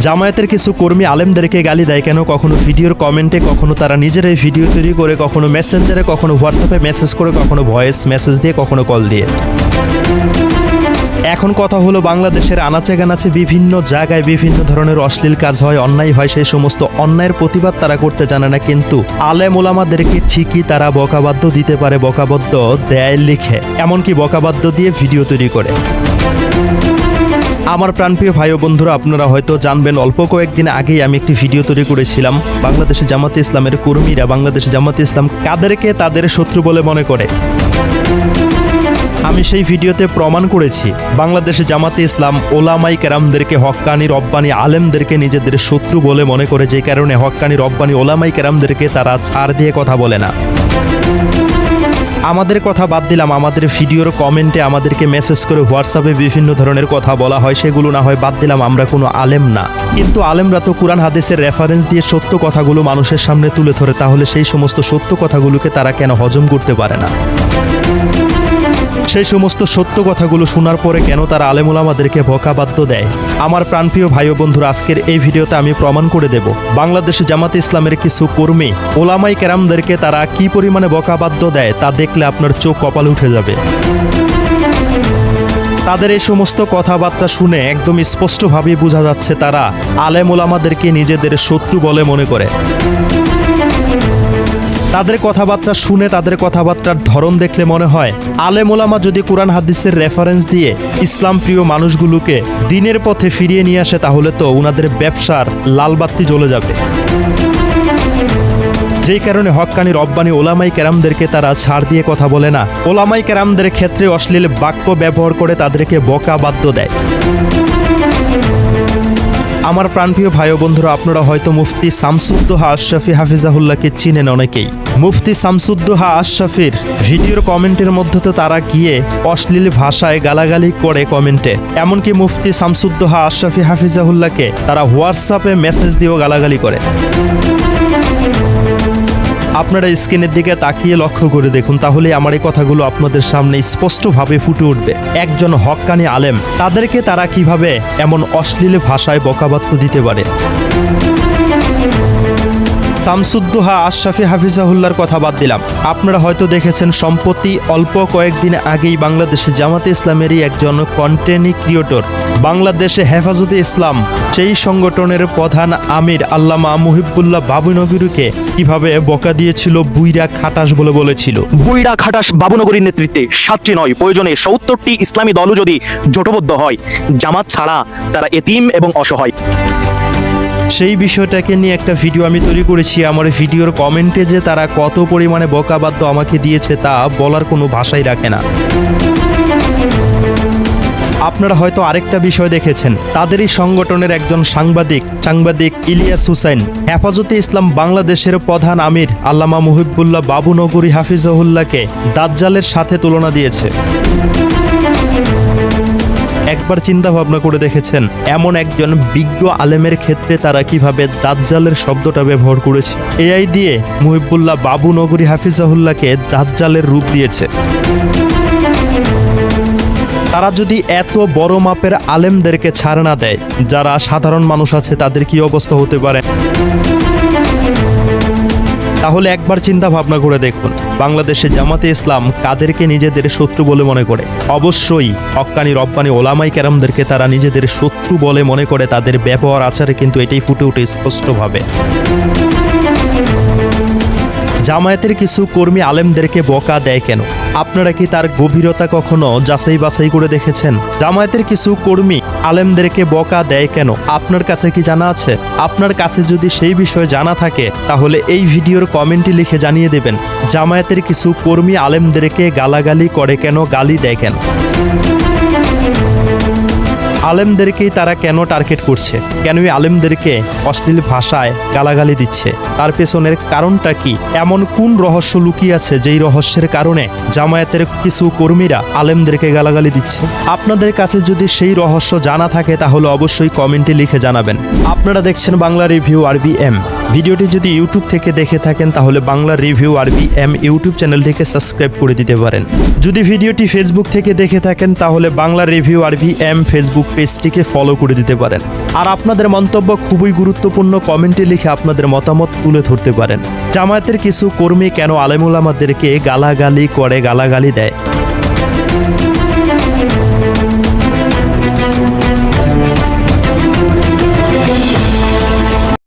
জামায়াতের কিছু কর্মী আলেমদেরকে গালি দেয় কেন? কখনো ভিডিওর কমেন্টে, কখনো তারা নিজেরাই ভিডিও তৈরি করে, কখনো মেসেঞ্জারে, কখনো হোয়াটসঅ্যাপে মেসেজ করে, কখনো ভয়েস মেসেজ দিয়ে, কখনো কল দিয়ে। এখন কথা হলো, বাংলাদেশের আনাচে কানাচে বিভিন্ন জায়গায় বিভিন্ন ধরনের অশ্লীল কাজ হয়, অন্যায় হয়। সেই সমস্ত অন্যায়ের প্রতিবাদ তারা করতে জানে না, কিন্তু আলেম ওলামাদেরকে ঠিকই তারা বকাবাদ্য দিতে পারে, বকাবাদ্য দেয় লিখে, এমনকি বকাবাদ্য দিয়ে ভিডিও তৈরি করে। আমার প্রাণপ্রিয় ভাই ও বন্ধুরা, আপনারা হয়তো জানবেন, অল্প কয়েকদিন আগেই আমি একটি ভিডিও তৈরি করেছিলাম। বাংলাদেশে জামাতে ইসলামের কর্মীরা বাংলাদেশে জামাতে ইসলাম কাদেরকে তাদের শত্রু বলে মনে করে। আমি সেই ভিডিওতে প্রমাণ করেছি বাংলাদেশে জামাতে ইসলাম ওলামাই কেরামদেরকে, হক্কানি রব্বানি আলেমদেরকে নিজেদের শত্রু বলে মনে করে, যে কারণে হক্কানি রব্বানি ওলামাই কেরামদেরকে তারা ছাড় দিয়ে কথা বলে না। আমাদের কথা বাদ দিলাম, আমাদের ভিডিওর কমেন্টে আমাদেরকে মেসেজ করে হোয়াটসঅ্যাপে বিভিন্ন ধরনের কথা বলা হয়, সেগুলো না হয় বাদ দিলাম, আমরা কোনো আলেম না। কিন্তু আলেমরা তো কুরআন হাদিসের রেফারেন্স দিয়ে সত্য কথাগুলো মানুষের সামনে তুলে ধরে, তাহলে সেই সমস্ত সত্য কথাগুলোকে তারা কেন হজম করতে পারে না? সেই সমস্ত সত্য কথাগুলো শোনার পরে কেন তারা আলেম ওলামাদেরকে বকাবাদ্য দেয়? আমার প্রাণপ্রিয় ভাই ও বন্ধুরা, আজকের এই ভিডিওতে আমি প্রমাণ করে দেব বাংলাদেশে জামাতে ইসলামের কিছু কর্মী ওলামাই কেরামদেরকে তারা কি পরিমাণে বকাবাদ্য দেয়, তা দেখলে আপনার চোখ কপালে উঠে যাবে। তাদের এই সমস্ত কথাবার্তা শুনে একদম স্পষ্টভাবে বোঝা যাচ্ছে তারা আলেম ওলামাদেরকে নিজেদের শত্রু বলে মনে করে। তাদের কথাবার্তা শুনে, তাদের কথাবার্তার ধরন দেখলে মনে হয় আলেম ওলামা যদি কোরআন হাদিসের রেফারেন্স দিয়ে ইসলাম প্রিয় মানুষগুলোকে দিনের পথে ফিরিয়ে নিয়ে আসে, তাহলে তো ওনাদের ব্যবসার লালবাতি জ্বলে যাবে। যেই কারণে হক্কানি রব্বানি ওলামাই কেরামদেরকে তারা ছাড় দিয়ে কথা বলে না, ওলামাই কেরামদের ক্ষেত্রে অশ্লীল বাক্য ব্যবহার করে তাদেরকে বকাবাদ্য দেয়। আমার প্রাণপ্রিয় ভাই ও বন্ধুরা, আপনারা হয়তো মুফতি শামসুদ্দোহা আশরাফি হাফিজাহুল্লাহকে চিনেন অনেকেই। মুফতি শামসুদ্দোহা আশরাফির ভিডিওর কমেন্টের মধ্যে তো তারা গিয়ে অশ্লীল ভাষায় গালাগালি করে কমেন্টে, এমনকি মুফতি শামসুদ্দোহা আশরাফি হাফিজাহুল্লাহকে তারা হোয়াটসঅ্যাপে মেসেজ দিয়েও গালাগালি করে। আপনারা স্ক্রিনের দিকে তাকিয়ে লক্ষ্য করে দেখুন, তাহলে আমার এই কথাগুলো আপনাদের সামনে স্পষ্টভাবে ফুটে উঠবে। একজন হক্কানি আলেম, তাদেরকে তারা কিভাবে এমন অশ্লীল ভাষায় বকাবাদ্য দিতে পারে। শামসুদ্দোহা আশরাফি হাফিজাহুল্লাহর কথা বাদ দিলাম, আপনারা হয়তো দেখেছেন সম্প্রতি অল্প কয়েকদিন আগেই বাংলাদেশে জামাতে ইসলামেরই একজন কন্টেন্ট ক্রিয়েটর বাংলাদেশে হেফাজতে ইসলাম সেই সংগঠনের প্রধান আমির আল্লামা মুহিবুল্লাহ বাবুনগরীকে কিভাবে বকা দিয়েছিল, বুইরা খাটাস বলে বলেছিল। বুইরা খাটাস বাবুনগরীর নেতৃত্বে 7টি নয়, প্রয়োজনে 70টি ইসলামী দলও যদি জোটবদ্ধ হয়, জামাত ছাড়া তারা এতিম এবং অসহায়। সেই বিষয়টাকে নিয়ে একটা ভিডিও আমি তৈরি করেছি। আমার ভিডিওর কমেন্টে যে তারা কত পরিমাণে বকাবাদ্য আমাকে দিয়েছে তা বলার কোনো ভাষাই রাখে না। আপনারা হয়তো আরেকটা বিষয় দেখেছেন, তাদেরই সংগঠনের একজন সাংবাদিক ইলিয়াস হুসাইন হেফাজতে ইসলাম বাংলাদেশের প্রধান আমির আল্লামা মুহিবুল্লাহ বাবুনগরী হাফিজাহুল্লাহকে দাজ্জালের সাথে তুলনা দিয়েছে। একবার চিন্তা ভাবনা করে দেখেছেন এমন একজন বিজ্ঞ আলেমের ক্ষেত্রে তারা কিভাবে দাজ্জালের শব্দটা ব্যবহার করেছে? এআই দিয়ে মুহিবুল্লাহ বাবুনগরী হাফিজাহুল্লাহকে দাজ্জালের রূপ দিয়েছে। তারা যদি এত বড় মাপের আলেমদেরকে ছাড় না দেয়, যারা সাধারণ মানুষ আছে তাদের কি অবস্থা হতে পারে? তাহলে একবার চিন্তা ভাবনা করে দেখুন, বাংলাদেশে জামাতে ইসলাম কাদেরকে নিজেদের শত্রু বলে মনে করে? অবশ্যই হক্কানি রব্বানি ওলামাই কেরামদেরকে তারা নিজেদের শত্রু বলে মনে করে। তাদের ব্যবহার আচারে কিন্তু এটাই ফুটে ওঠে স্পষ্টভাবে। জামায়াতের কিছু কর্মী আলেমদেরকে বকা দেয় কেন? আপনারা কি তার গভীরতা কখনো যাচাই বাছাই করে দেখেছেন? জামায়াতের কিছু কর্মী আলেমদেরকে বকা দেয় কেন? আপনার কাছে কি জানা আছে? আপনার কাছে যদি সেই বিষয়ে জানা থাকে, তাহলে এই ভিডিওর কমেন্টে লিখে জানিয়ে দেবেন জামায়াতের কিছু কর্মী আলেমদেরকে গালাগালি করে কেন, গালি দেয় কেন? আলেমদেরকেই তারা কেন টার্গেট করছে? কেন আলেমদেরকে অশ্লীল ভাষায় গালাগালি দিচ্ছে? তার পেছনের কারণটা কি? এমন কোন রহস্য লুকিয়ে আছে যেই রহস্যের কারণে জামায়াতের কিছু কর্মীরা আলেমদেরকে গালাগালি দিচ্ছে? আপনাদের কাছে যদি সেই রহস্য জানা থাকে, তাহলে অবশ্যই কমেন্টে লিখে জানাবেন। আপনারা দেখছেন বাংলা রিভিউ RBM। ভিডিওটি যদি ইউটিউব থেকে দেখে থাকেন তাহলে বাংলা রিভিউ আরবি এম ইউটিউব চ্যানেলটিকে সাবস্ক্রাইব করে দিতে পারেন। যদি ভিডিওটি ফেসবুক থেকে দেখে থাকেন তাহলে বাংলা রিভিউ আরবি এম ফেসবুক পেজটিকে ফলো করে দিতে পারেন। আর আপনাদের মন্তব্য খুবই গুরুত্বপূর্ণ, কমেন্টে লিখে আপনাদের মতামত তুলে ধরতে পারেন। জামায়াতের কিছু কর্মী কেন আলেম ওলামাদেরকে গালাগালি দেয়?